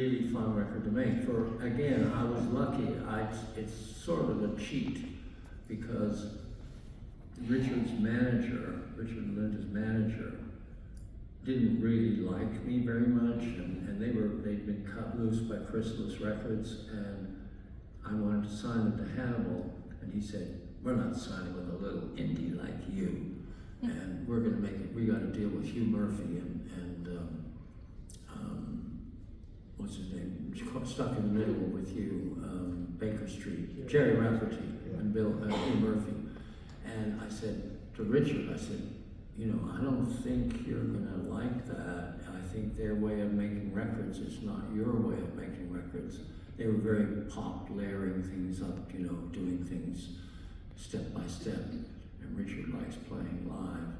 Really fun record to make. For again, I was lucky. It's sort of a cheat because Richard and Linda's manager, didn't really like me very much, and they'd been cut loose by Chrysalis Records, and I wanted to sign them to Hannibal, and he said, "We're not signing with a little indie like you, and we're going to make it. We got to deal with Hugh Murphy and what's his name? Stuck in the middle with you, Baker Street, Jerry Rafferty and Hugh Murphy." And I said to Richard, I said, "You know, I don't think you're gonna like that. I think their way of making records is not your way of making records." They were very pop, layering things up, you know, doing things step by step. And Richard likes playing live.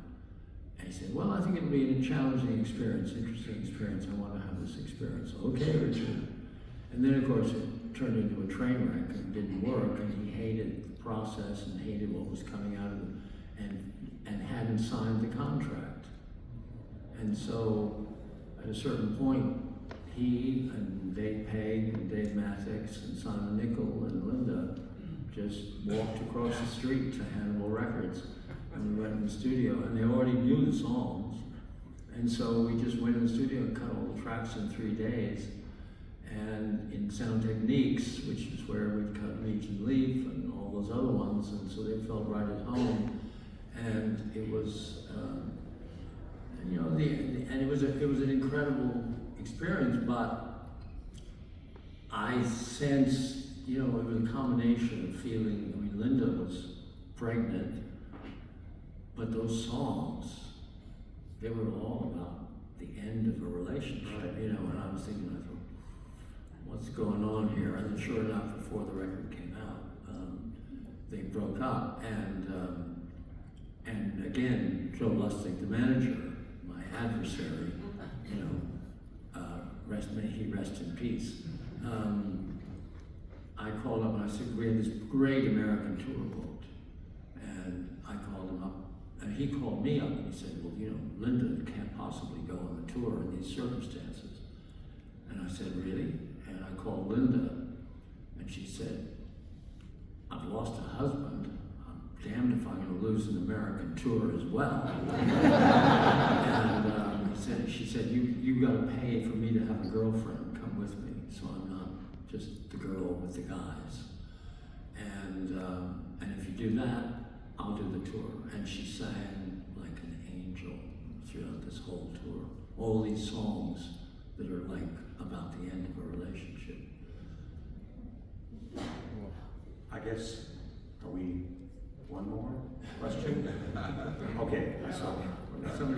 And he said, "Well, I think it'll be a challenging experience, interesting experience. I want to have this experience." "Okay, Richard." And then, of course, it turned into a train wreck and didn't work, and he hated the process and hated what was coming out of it, and hadn't signed the contract. And so, at a certain point, he and Dave Pegg and Dave Matix and Simon Nickel and Linda just walked across the street to Hannibal Records, and we went in the studio, and they already knew the songs. And so we just went in the studio and cut all the tracks in 3 days. And in Sound Techniques, which is where we'd cut Leech and Leaf and all those other ones, and so they felt right at home. And it was, you know, and it was an incredible experience. But I sensed, you know, it was a combination of feeling. I mean, Linda was pregnant, but those songs, they were all about the end of a relationship, you know. And I was thinking, I thought, what's going on here? And then sure enough, before the record came out, they broke up. And again, Joe Lustig, the manager, my adversary, you know, may he rest in peace. I called up and I said, we had this great American tour booked. And I called him up, and he called me up and he said, "Well, you know, Linda can't possibly go on the tour in these circumstances." And I said, "Really?" And I called Linda, and she said, "I've lost a husband. I'm damned if I'm going to lose an American tour as well." And she said, "You got to pay for me to have a girlfriend come with me, so I'm not just the girl with the guys. And if you do that, I'll do the tour." And she sang like an angel throughout this whole tour. All these songs that are like about the end of a relationship. I guess, are we one more question? Okay, so